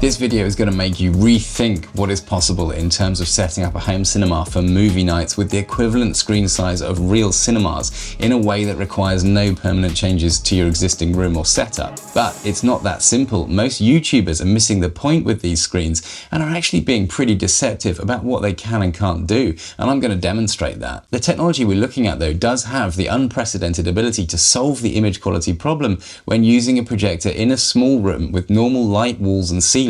This video is going to make you rethink what is possible in terms of setting up a home cinema for movie nights with the equivalent screen size of real cinemas in a way that requires no permanent changes to your existing room or setup. But it's not that simple. Most YouTubers are missing the point with these screens and are actually being pretty deceptive about what they can and can't do, and I'm going to demonstrate that. The technology we're looking at though does have the unprecedented ability to solve the image quality problem when using a projector in a small room with normal light, walls and ceilings.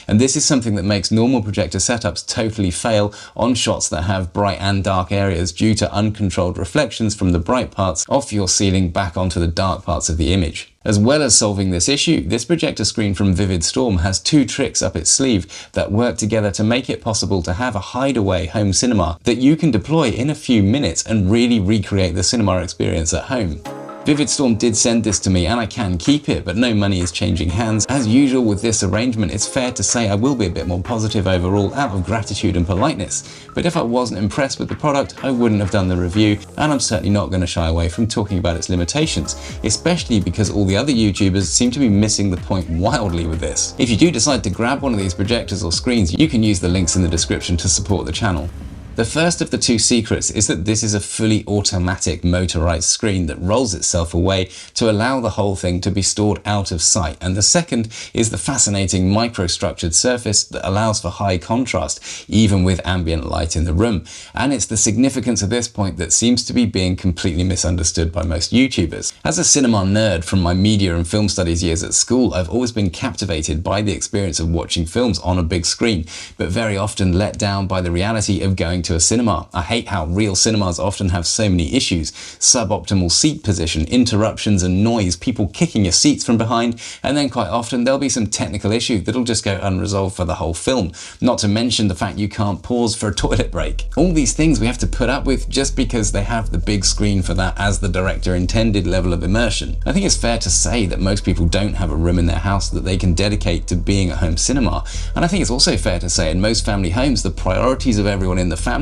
And this is something that makes normal projector setups totally fail on shots that have bright and dark areas due to uncontrolled reflections from the bright parts off your ceiling back onto the dark parts of the image. As well as solving this issue, this projector screen from Vividstorm has two tricks up its sleeve that work together to make it possible to have a hideaway home cinema that you can deploy in a few minutes and really recreate the cinema experience at home. Vividstorm did send this to me and I can keep it, but no money is changing hands. As usual with this arrangement, it's fair to say I will be a bit more positive overall out of gratitude and politeness. But if I wasn't impressed with the product, I wouldn't have done the review, and I'm certainly not going to shy away from talking about its limitations, especially because all the other YouTubers seem to be missing the point wildly with this. If you do decide to grab one of these projectors or screens, you can use the links in the description to support the channel. The first of the two secrets is that this is a fully automatic motorized screen that rolls itself away to allow the whole thing to be stored out of sight. And the second is the fascinating microstructured surface that allows for high contrast, even with ambient light in the room. And it's the significance of this point that seems to be being completely misunderstood by most YouTubers. As a cinema nerd from my media and film studies years at school, I've always been captivated by the experience of watching films on a big screen, but very often let down by the reality of going to a cinema. I hate how real cinemas often have so many issues: suboptimal seat position, interruptions and noise, people kicking your seats from behind, and then quite often there'll be some technical issue that'll just go unresolved for the whole film, not to mention the fact you can't pause for a toilet break. All these things we have to put up with just because they have the big screen for that as the director intended level of immersion. I think it's fair to say that most people don't have a room in their house that they can dedicate to being a home cinema, and I think it's also fair to say in most family homes the priorities of everyone in the family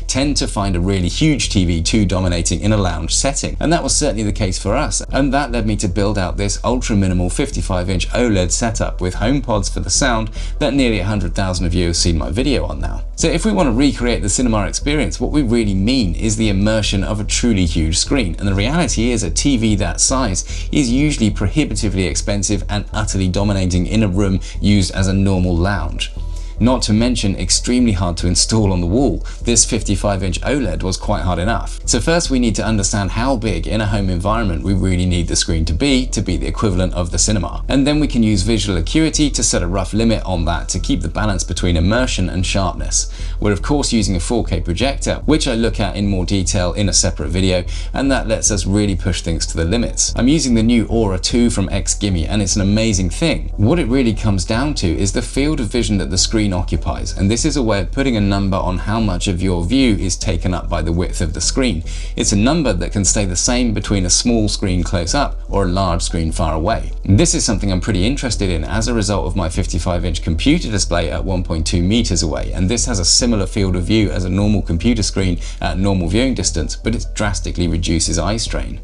tend to find a really huge TV dominating in a lounge setting, and that was certainly the case for us, and that led me to build out this ultra minimal 55-inch OLED setup with HomePods for the sound that nearly 100,000 of you have seen my video on now. So if we want to recreate the cinema experience, what we really mean is the immersion of a truly huge screen, and the reality is a TV that size is usually prohibitively expensive and utterly dominating in a room used as a normal lounge. Not to mention extremely hard to install on the wall. This 55-inch OLED was quite hard enough. So first we need to understand how big in a home environment we really need the screen to be the equivalent of the cinema. And then we can use visual acuity to set a rough limit on that to keep the balance between immersion and sharpness. We're of course using a 4K projector, which I look at in more detail in a separate video, and that lets us really push things to the limits. I'm using the new Aura 2 from XGIMI, and it's an amazing thing. What it really comes down to is the field of vision that the screen occupies, and this is a way of putting a number on how much of your view is taken up by the width of the screen. It's a number that can stay the same between a small screen close up or a large screen far away. And this is something I'm pretty interested in as a result of my 55-inch computer display at 1.2 meters away, and this has a similar field of view as a normal computer screen at normal viewing distance, but it drastically reduces eye strain.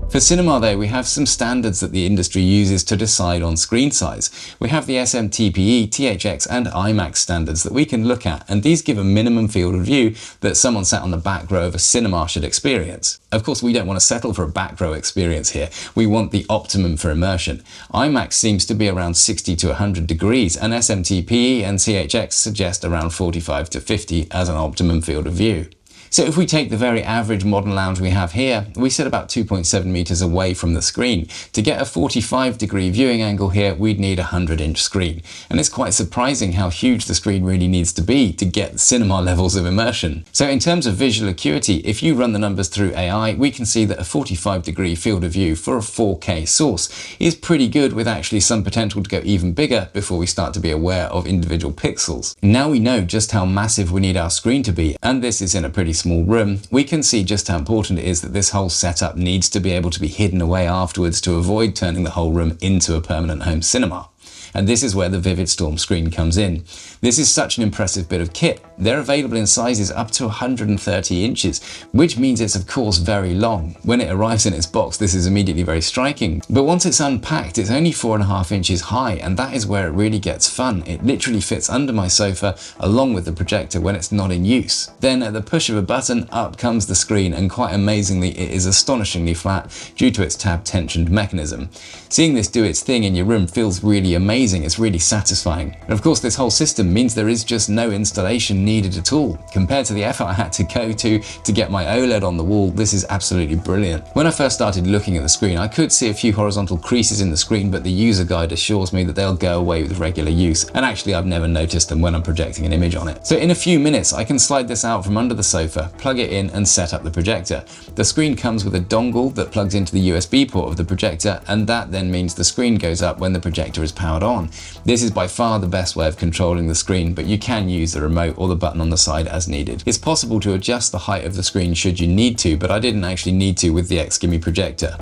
For cinema though, we have some standards that the industry uses to decide on screen size. We have the SMTPE, THX and IMAX standards that we can look at, and these give a minimum field of view that someone sat on the back row of a cinema should experience. Of course, we don't want to settle for a back row experience here. We want the optimum for immersion. IMAX seems to be around 60 to 100 degrees, and SMTPE and THX suggest around 45 to 50 as an optimum field of view. So if we take the very average modern lounge we have here, we sit about 2.7 meters away from the screen. To get a 45-degree viewing angle here, we'd need a 100-inch screen. And it's quite surprising how huge the screen really needs to be to get cinema levels of immersion. So in terms of visual acuity, if you run the numbers through AI, we can see that a 45-degree field of view for a 4K source is pretty good, with actually some potential to go even bigger before we start to be aware of individual pixels. Now we know just how massive we need our screen to be, and this is in a pretty small room, we can see just how important it is that this whole setup needs to be able to be hidden away afterwards to avoid turning the whole room into a permanent home cinema. And this is where the Vividstorm screen comes in. This is such an impressive bit of kit. They're available in sizes up to 130 inches, which means it's of course very long. When it arrives in its box, this is immediately very striking, but once it's unpacked, it's only 4.5 inches high, and that is where it really gets fun. It literally fits under my sofa along with the projector when it's not in use. Then at the push of a button, up comes the screen, and quite amazingly it is astonishingly flat due to its tab tensioned mechanism. Seeing this do its thing in your room feels really amazing. It's really satisfying. And of course this whole system means there is just no installation needed at all. Compared to the effort I had to go to get my OLED on the wall, this is absolutely brilliant. When I first started looking at the screen, I could see a few horizontal creases in the screen, but the user guide assures me that they'll go away with regular use. And actually I've never noticed them when I'm projecting an image on it. So in a few minutes I can slide this out from under the sofa, plug it in and set up the projector. The screen comes with a dongle that plugs into the USB port of the projector, and that then means the screen goes up when the projector is powered on. This is by far the best way of controlling the screen, but you can use the remote or the button on the side as needed. It's possible to adjust the height of the screen should you need to, but I didn't actually need to with the XGIMI projector.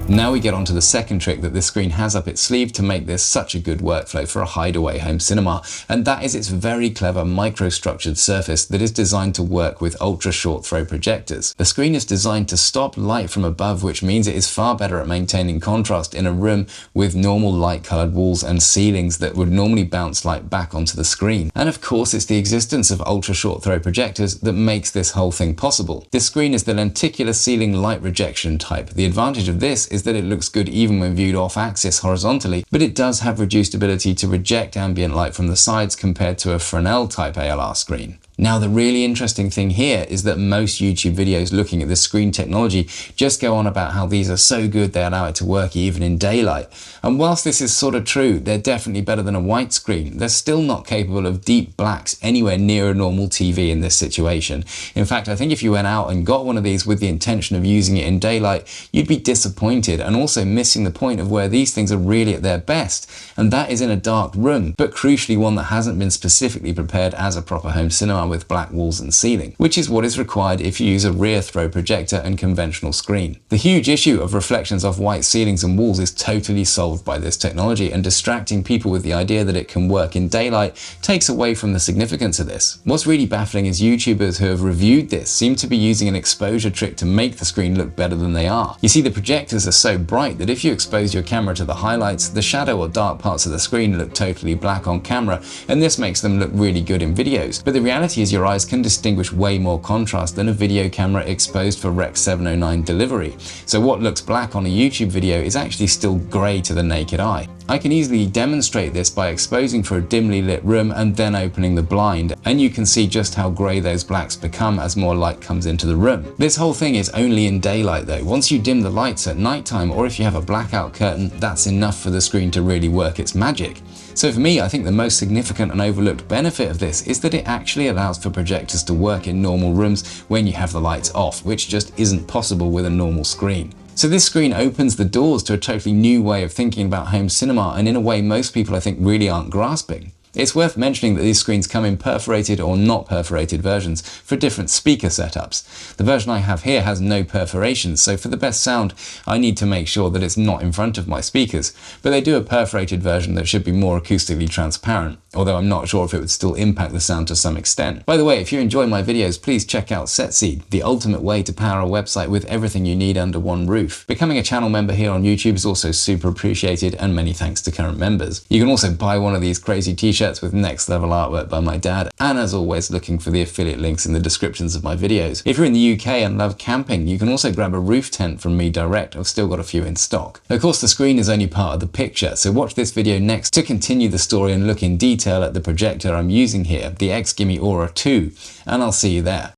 Now we get on to the second trick that this screen has up its sleeve to make this such a good workflow for a hideaway home cinema, and that is its very clever microstructured surface that is designed to work with ultra short throw projectors. The screen is designed to stop light from above, which means it is far better at maintaining contrast in a room with normal light colored walls and ceilings that would normally bounce light back onto the screen. And of course it's the existence of ultra short throw projectors that makes this whole thing possible. This screen is the lenticular ceiling light rejection type. The advantage of this is that it looks good even when viewed off axis horizontally, but it does have reduced ability to reject ambient light from the sides compared to a Fresnel type ALR screen. Now the really interesting thing here is that most YouTube videos looking at this screen technology just go on about how these are so good they allow it to work even in daylight. And whilst this is sort of true, they're definitely better than a white screen. They're still not capable of deep blacks anywhere near a normal TV in this situation. In fact, I think if you went out and got one of these with the intention of using it in daylight, you'd be disappointed and also missing the point of where these things are really at their best. And that is in a dark room, but crucially one that hasn't been specifically prepared as a proper home cinema with black walls and ceiling, which is what is required if you use a rear throw projector and conventional screen. The huge issue of reflections off white ceilings and walls is totally solved by this technology, and distracting people with the idea that it can work in daylight takes away from the significance of this. What's really baffling is YouTubers who have reviewed this seem to be using an exposure trick to make the screen look better than they are. You see, the projectors are so bright that if you expose your camera to the highlights, the shadow or dark parts of the screen look totally black on camera, and this makes them look really good in videos. But the reality is your eyes can distinguish way more contrast than a video camera exposed for Rec 709 delivery. So what looks black on a YouTube video is actually still grey to the naked eye. I can easily demonstrate this by exposing for a dimly lit room and then opening the blind, and you can see just how grey those blacks become as more light comes into the room. This whole thing is only in daylight though. Once you dim the lights at nighttime, or if you have a blackout curtain, that's enough for the screen to really work its magic. So for me, I think the most significant and overlooked benefit of this is that it actually allows for projectors to work in normal rooms when you have the lights off, which just isn't possible with a normal screen. So this screen opens the doors to a totally new way of thinking about home cinema, and in a way most people I think really aren't grasping. It's worth mentioning that these screens come in perforated or not perforated versions for different speaker setups. The version I have here has no perforations, so for the best sound I need to make sure that it's not in front of my speakers, but they do a perforated version that should be more acoustically transparent, although I'm not sure if it would still impact the sound to some extent. By the way, if you enjoy my videos, please check out SetSeed, the ultimate way to power a website with everything you need under one roof. Becoming a channel member here on YouTube is also super appreciated, and many thanks to current members. You can also buy one of these crazy t-shirts with next level artwork by my dad, and as always looking for the affiliate links in the descriptions of my videos. If you're in the UK and love camping, you can also grab a roof tent from me direct. I've still got a few in stock. Of course the screen is only part of the picture, so watch this video next to continue the story and look in detail at the projector I'm using here, the XGIMI Aura 2, and I'll see you there.